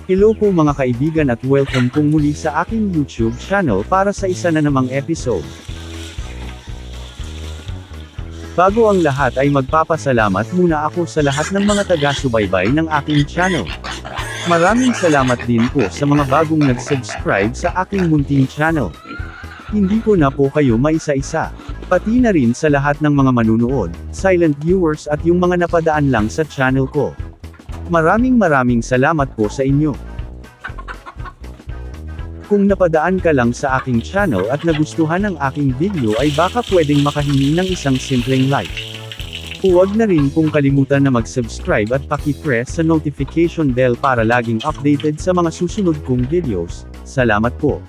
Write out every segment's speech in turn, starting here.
Hello po mga kaibigan at welcome pong muli sa aking YouTube channel para sa isa na namang episode. Bago ang lahat ay magpapasalamat muna ako sa lahat ng mga taga-subaybay ng aking channel. Maraming salamat din po sa mga bagong nag-subscribe sa aking munting channel. Hindi ko na po kayo maisa-isa. Pati na rin sa lahat ng mga manunood, silent viewers at yung mga napadaan lang sa channel ko. Maraming salamat po sa inyo. Kung napadaan ka lang sa aking channel at nagustuhan ang aking video ay baka pwedeng makahingi ng isang simpleng like. Huwag na rin pong kalimutan na mag-subscribe at paki-press sa notification bell para laging updated sa mga susunod kong videos. Salamat po.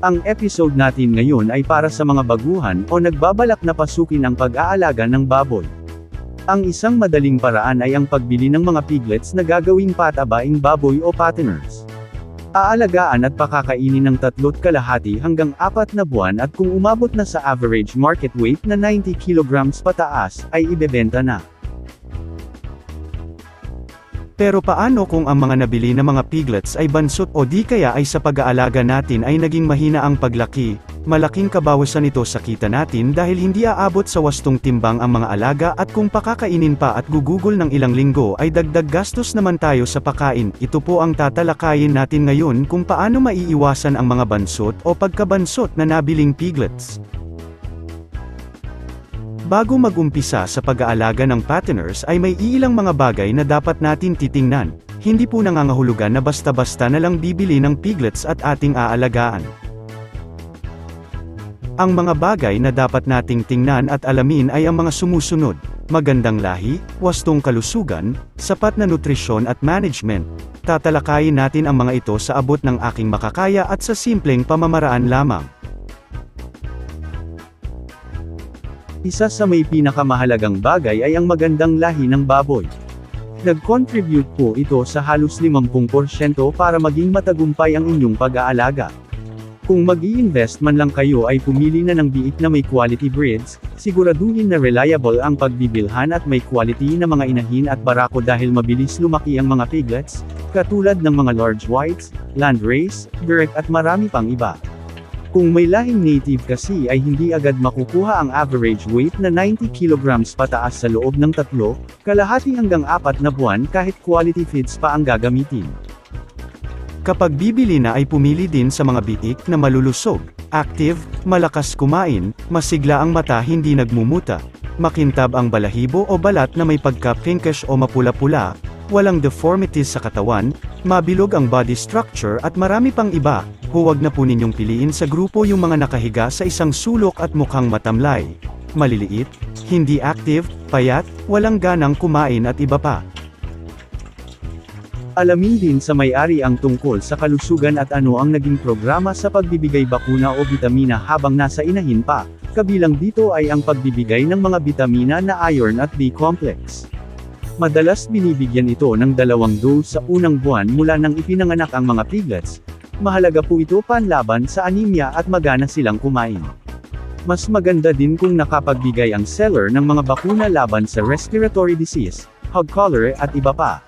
Ang episode natin ngayon ay para sa mga baguhan o nagbabalak na pasukin ang pag-aalaga ng baboy. Ang isang madaling paraan ay ang pagbili ng mga piglets na gagawing patabaing baboy o fatteners. Aalagaan at pakakainin ng 3.5 hanggang 4 na buwan at kung umabot na sa average market weight na 90 kilograms pataas, ay ibebenta na. Pero paano kung ang mga nabili na mga piglets ay bansot o di kaya ay sa pag-aalaga natin ay naging mahina ang paglaki? Malaking kabawasan ito sa kita natin dahil hindi aabot sa wastong timbang ang mga alaga at kung pakakainin pa at gugugol ng ilang linggo ay dagdag gastos naman tayo sa pagkain. Ito po ang tatalakayin natin ngayon kung paano maiiwasan ang mga bansot o pagkabansot na nabiling piglets. Bago mag-umpisa sa pag-aalaga ng fatteners ay may iilang mga bagay na dapat natin titingnan. Hindi po nangangahulugan na basta-basta na lang bibili ng piglets at ating aalagaan. Ang mga bagay na dapat nating tingnan at alamin ay ang mga sumusunod: magandang lahi, wastong kalusugan, sapat na nutrisyon at management. Tatalakayin natin ang mga ito sa abot ng aking makakaya at sa simpleng pamamaraan lamang. Isa sa may pinakamahalagang bagay ay ang magandang lahi ng baboy. Nag-contribute po ito sa halos 50% para maging matagumpay ang inyong pag-aalaga. Kung mag-i-invest man lang kayo ay pumili na ng biik na may quality breeds, siguraduhin na reliable ang pagbibilhan at may quality na mga inahin at barako dahil mabilis lumaki ang mga piglets, katulad ng mga large whites, landrace, direct at marami pang iba. Kung may lahing native kasi ay hindi agad makukuha ang average weight na 90 kilograms pataas sa loob ng 3.5 hanggang 4 na buwan kahit quality feeds pa ang gagamitin. Kapag bibili na ay pumili din sa mga biik na malulusog, active, malakas kumain, masigla ang mata hindi nagmumuta, makintab ang balahibo o balat na may pagka-pinkish o mapula-pula, walang deformities sa katawan, mabilog ang body structure at marami pang iba. Huwag na po ninyong piliin sa grupo yung mga nakahiga sa isang sulok at mukhang matamlay, maliliit, hindi active, payat, walang ganang kumain at iba pa. Alamin din sa may-ari ang tungkol sa kalusugan at ano ang naging programa sa pagbibigay bakuna o bitamina habang nasa inahin pa, kabilang dito ay ang pagbibigay ng mga bitamina na iron at B-complex. Madalas binibigyan ito ng 2 dose sa unang buwan mula nang ipinanganak ang mga piglets. Mahalaga po ito panlaban sa anemia at magana silang kumain. Mas maganda din kung nakapagbigay ang seller ng mga bakuna laban sa respiratory disease, hog cholera at iba pa.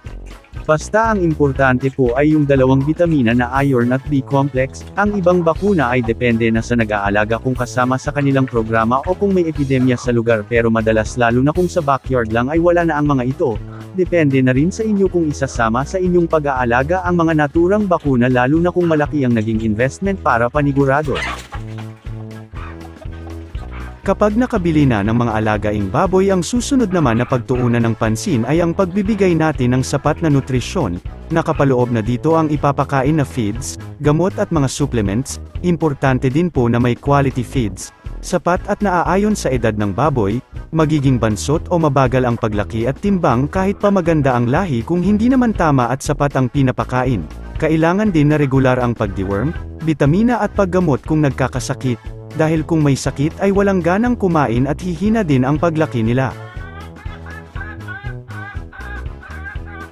Basta ang importante po ay yung 2 bitamina na iron at B-complex, ang ibang bakuna ay depende na sa nag-aalaga kung kasama sa kanilang programa o kung may epidemya sa lugar pero madalas lalo na kung sa backyard lang ay wala na ang mga ito. Depende na rin sa inyo kung isasama sa inyong pag-aalaga ang mga naturang bakuna lalo na kung malaki ang naging investment para panigurado. Kapag nakabili na ng mga alagaing baboy ang susunod naman na pagtuunan ng pansin ay ang pagbibigay natin ng sapat na nutrisyon, nakapaloob na dito ang ipapakain na feeds, gamot at mga supplements, importante din po na may quality feeds, sapat at naaayon sa edad ng baboy, magiging bansot o mabagal ang paglaki at timbang kahit pa maganda ang lahi kung hindi naman tama at sapat ang pinapakain. Kailangan din na regular ang pag-deworm, bitamina at paggamot kung nagkakasakit. Dahil kung may sakit ay walang ganang kumain at hihina din ang paglaki nila.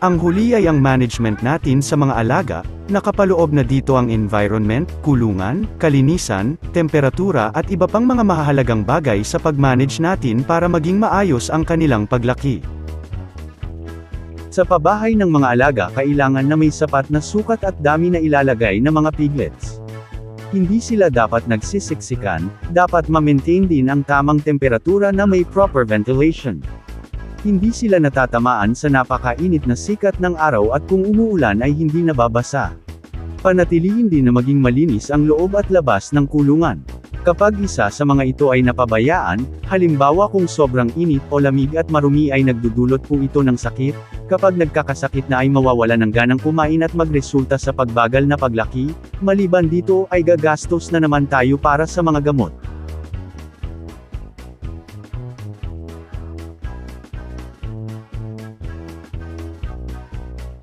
Ang huli ay ang management natin sa mga alaga, nakapaloob na dito ang environment, kulungan, kalinisan, temperatura at iba pang mga mahahalagang bagay sa pag-manage natin para maging maayos ang kanilang paglaki. Sa pabahay ng mga alaga kailangan na may sapat na sukat at dami na ilalagay ng mga piglets. Hindi sila dapat nagsisiksikan, dapat ma-maintain din ang tamang temperatura na may proper ventilation. Hindi sila natatamaan sa napakainit na sikat ng araw at kung umuulan ay hindi nababasa. Panatilihin din na maging malinis ang loob at labas ng kulungan. Kapag isa sa mga ito ay napabayaan, halimbawa kung sobrang init o lamig at marumi ay nagdudulot po ito ng sakit, kapag nagkakasakit na ay mawawala ng ganang kumain at magresulta sa pagbagal na paglaki, maliban dito ay gagastos na naman tayo para sa mga gamot.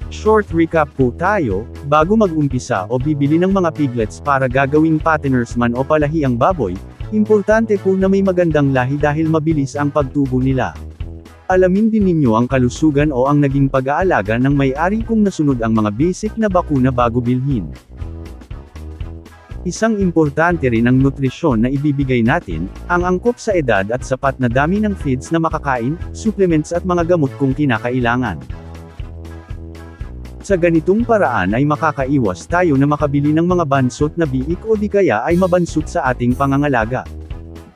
Short recap po tayo, bago mag-umpisa o bibili ng mga piglets para gagawing fatteners man o palahi ang baboy, importante po na may magandang lahi dahil mabilis ang pagtubo nila. Alamin din ninyo ang kalusugan o ang naging pag-aalaga ng may-ari kung nasunod ang mga basic na bakuna bago bilhin. Isang importante rin ang nutrisyon na ibibigay natin, ang angkop sa edad at sapat na dami ng feeds na makakain, supplements at mga gamot kung kinakailangan. Sa ganitong paraan ay makakaiwas tayo na makabili ng mga bansot na biik o di kaya ay mabansot sa ating pangangalaga.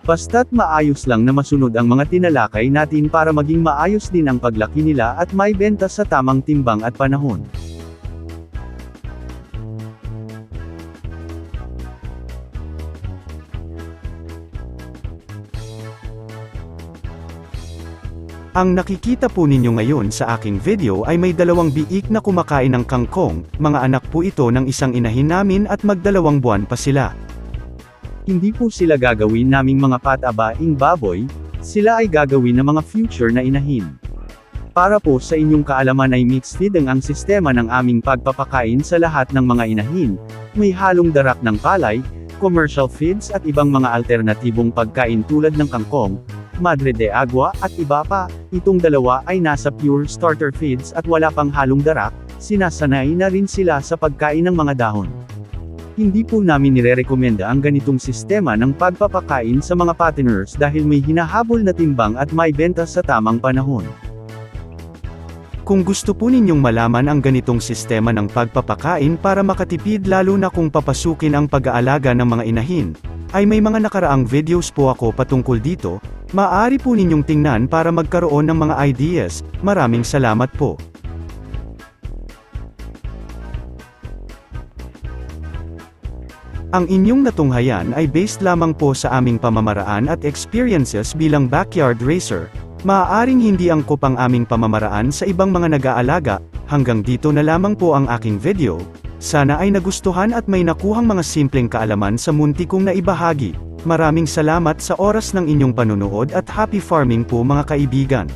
Basta't maayos lang na masunod ang mga tinalakay natin para maging maayos din ang paglaki nila at may benta sa tamang timbang at panahon. Ang nakikita po ninyo ngayon sa aking video ay may dalawang biik na kumakain ng kangkong, mga anak po ito ng isang inahin namin at magdalawang buwan pa sila. Hindi po sila gagawin naming mga patabaing baboy, sila ay gagawin na mga future na inahin. Para po sa inyong kaalaman ay mixed feeding ang sistema ng aming pagpapakain sa lahat ng mga inahin, may halong darak ng palay, commercial feeds at ibang mga alternatibong pagkain tulad ng kangkong, madre de agua, at iba pa. Itong dalawa ay nasa pure starter feeds at wala pang halong darak, sinasanay na rin sila sa pagkain ng mga dahon. Hindi po namin nirerekomenda ang ganitong sistema ng pagpapakain sa mga fatteners dahil may hinahabol na timbang at may benta sa tamang panahon. Kung gusto po ninyong malaman ang ganitong sistema ng pagpapakain para makatipid lalo na kung papasukin ang pag-aalaga ng mga inahin, ay may mga nakaraang videos po ako patungkol dito, maaari po ninyong tingnan para magkaroon ng mga ideas. Maraming salamat po. Ang inyong natunghayan ay based lamang po sa aming pamamaraan at experiences bilang backyard racer. Maaaring hindi angkop ang aming pamamaraan sa ibang mga nag-aalaga. Hanggang dito na lamang po ang aking video. Sana ay nagustuhan at may nakuhang mga simpleng kaalaman sa munti kong naibahagi. Maraming salamat sa oras ng inyong panunood at happy farming po mga kaibigan.